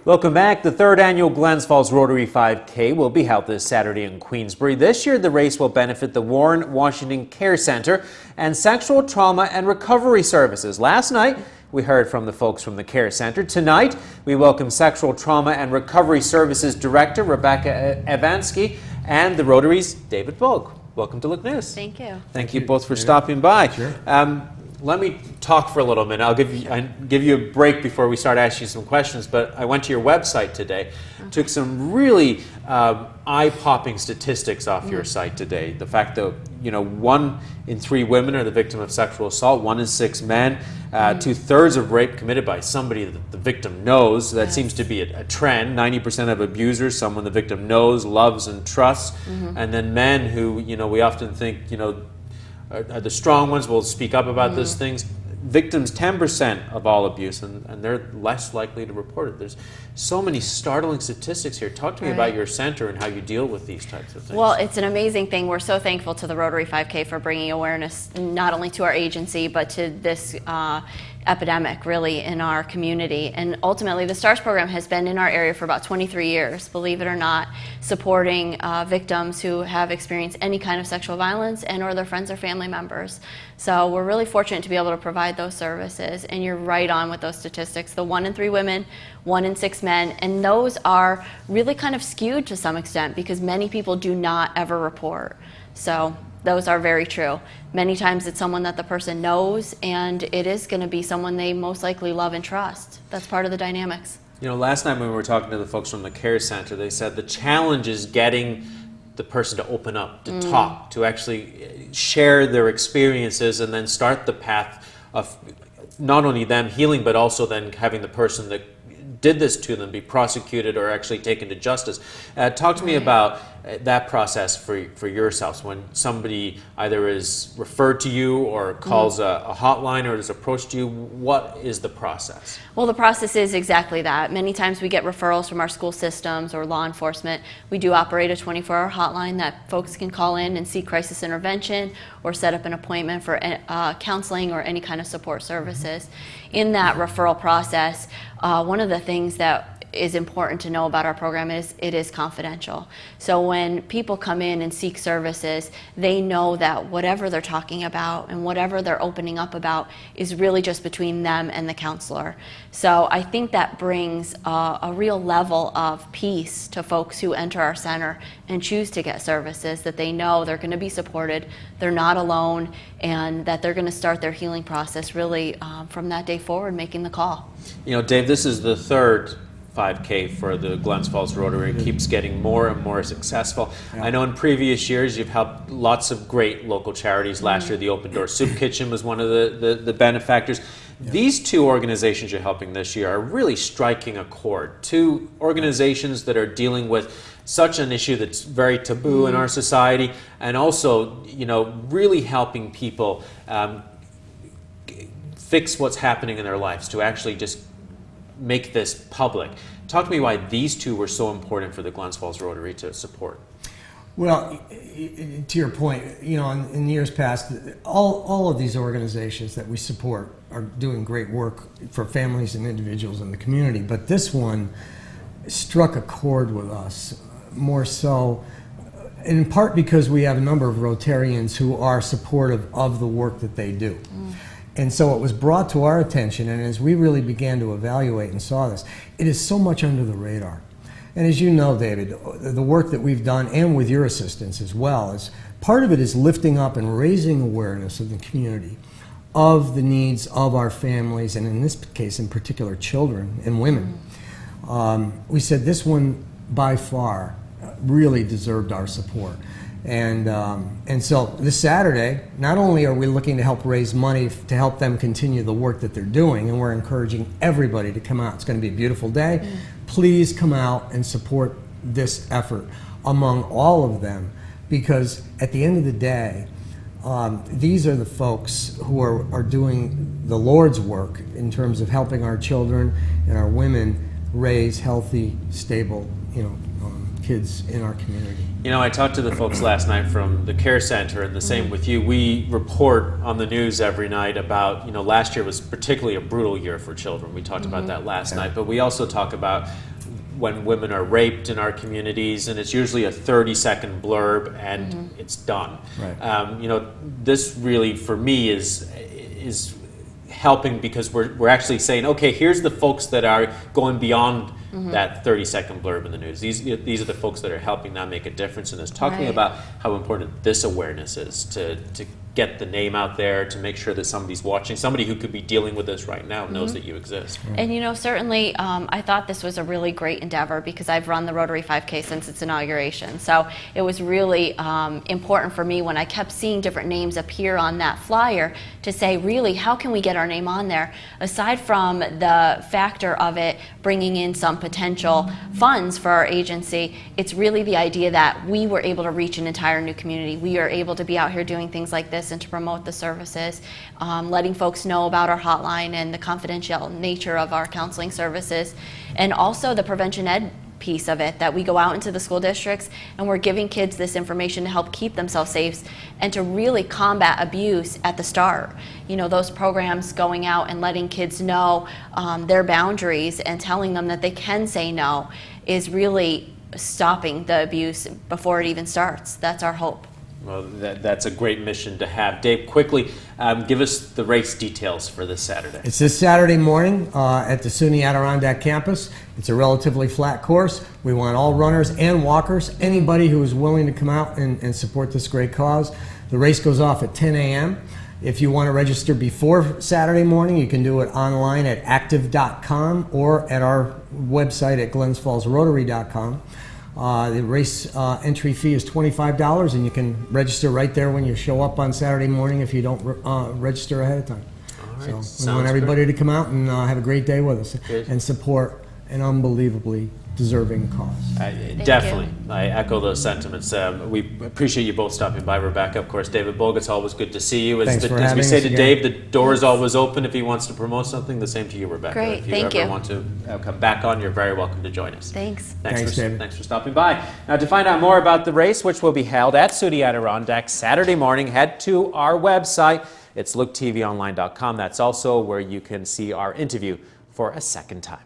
Welcome back. The third annual Glens Falls Rotary 5K will be held this Saturday in Queensbury. This year, the race will benefit the Warren Washington Care Center and Sexual Trauma and Recovery Services. Last night, we heard from the folks from the Care Center. Tonight, we welcome Sexual Trauma and Recovery Services Director Rebecca Evansky and the Rotary's David Bogue. Welcome to Look News. Thank you. Thank you both for stopping by. Sure. Let me talk for a little minute. I'll give you a break before we start asking you some questions, but I went to your website today, took some really eye-popping statistics off your site today. The fact that 1 in 3 women are the victim of sexual assault, 1 in 6 men, 2/3 of rape committed by somebody that the victim knows. That seems to be a trend. 90% of abusers, someone the victim knows, loves, and trusts, and then men who we often think are the strong ones, will speak up about those things. Victims, 10% of all abuse, and they're less likely to report it. There's so many startling statistics here. Talk to me about your center and how you deal with these types of things. Well, it's an amazing thing. We're so thankful to the Rotary 5K for bringing awareness not only to our agency, but to this epidemic really in our community. And ultimately, the STARS program has been in our area for about 23 years, believe it or not, supporting victims who have experienced any kind of sexual violence and or their friends or family members. So we're really fortunate to be able to provide those services, and you're right on with those statistics. The 1 in 3 women, 1 in 6 men, and those are really kind of skewed to some extent because many people do not ever report. So those are very true. Many times it's someone that the person knows, and it is going to be someone they most likely love and trust. That's part of the dynamics. Last night when we were talking to the folks from the Care Center, they said the challenge is getting the person to open up, to talk, to actually share their experiences, and then start the path of not only them healing, but also then having the person that did this to them be prosecuted or actually taken to justice. Talk to me about that process for yourselves when somebody either is referred to you or calls a hotline or is approached you. What is the process? Well, the process is exactly that. Many times we get referrals from our school systems or law enforcement. We do operate a 24-hour hotline that folks can call in and seek crisis intervention or set up an appointment for counseling or any kind of support services. In that referral process, one of the things that is important to know about our program is it is confidential. So when people come in and seek services, they know that whatever they're talking about and whatever they're opening up about is really just between them and the counselor. So I think that brings a real level of peace to folks who enter our center and choose to get services, that they know they're going to be supported, they're not alone, and that they're going to start their healing process really from that day forward, making the call. Dave, this is the third 5K for the Glens Falls Rotary. It keeps getting more and more successful. Yeah. I know in previous years you've helped lots of great local charities. Last year the Open Door Soup Kitchen was one of the benefactors. Yeah. These 2 organizations you're helping this year are really striking a chord. 2 organizations that are dealing with such an issue that's very taboo in our society, and also really helping people fix what's happening in their lives, to actually just make this public. Talk to me why these 2 were so important for the Glens Falls Rotary to support. Well, to your point, in years past, all of these organizations that we support are doing great work for families and individuals in the community, but this one struck a chord with us, more so in part because we have a number of Rotarians who are supportive of the work that they do. And so it was brought to our attention, and as we really began to evaluate and saw this, it is so much under the radar. And as you know, David, the work that we've done, and with your assistance as well, is part of it is lifting up and raising awareness of the community of the needs of our families, and in this case in particular children and women. We said this one by far really deserved our support. And so this Saturday, not only are we looking to help raise money to help them continue the work that they're doing, and we're encouraging everybody to come out. It's going to be a beautiful day. Please come out and support this effort among all of them, because at the end of the day, these are the folks who are doing the Lord's work in terms of helping our children and our women raise healthy, stable, kids in our community. You know, I talked to the folks last night from the care center, and the same with you. We report on the news every night about, you know, last year was particularly a brutal year for children. We talked about that last night, but we also talk about when women are raped in our communities, and it's usually a 30-second blurb, and it's done. Right. You know, this really, for me, is helping because we're actually saying, okay, here's the folks that are going beyond that 30-second blurb in the news. These are the folks that are helping now make a difference in this. Talking Right. about how important this awareness is to get the name out there, to make sure that somebody's watching, somebody who could be dealing with this right now knows that you exist. And you know, certainly, I thought this was a really great endeavor because I've run the Rotary 5K since its inauguration. So it was really important for me when I kept seeing different names appear on that flyer to say, really, how can we get our name on there? Aside from the factor of it bringing in some potential funds for our agency, it's really the idea that we were able to reach an entire new community. We are able to be out here doing things like this and to promote the services, letting folks know about our hotline and the confidential nature of our counseling services, and also the prevention ed piece of it, that we go out into the school districts and we're giving kids this information to help keep themselves safe and to really combat abuse at the start. You know, those programs going out and letting kids know their boundaries and telling them that they can say no is really stopping the abuse before it even starts. That's our hope. Well, that's a great mission to have. Dave, quickly, give us the race details for this Saturday. It's this Saturday morning at the SUNY Adirondack campus. It's a relatively flat course. We want all runners and walkers, anybody who is willing to come out and support this great cause. The race goes off at 10 a.m. If you want to register before Saturday morning, you can do it online at active.com or at our website at glensfallsrotary.com. The race entry fee is $25, and you can register right there when you show up on Saturday morning if you don't register ahead of time. All right. So we want everybody to come out and have a great day with us and support an unbelievably deserving cause. Definitely. I echo those sentiments. We appreciate you both stopping by, Rebecca. Of course, David Bulg, it's always good to see you. Thanks for As having we say us to again. Dave, the door is always open if he wants to promote something. The same to you, Rebecca. Great, if you thank ever you. want to come back on, you're very welcome to join us. Thanks. Thanks, David. Thanks for stopping by. Now, to find out more about the race, which will be held at SUNY Adirondack Saturday morning, head to our website. It's looktvonline.com. That's also where you can see our interview for a second time.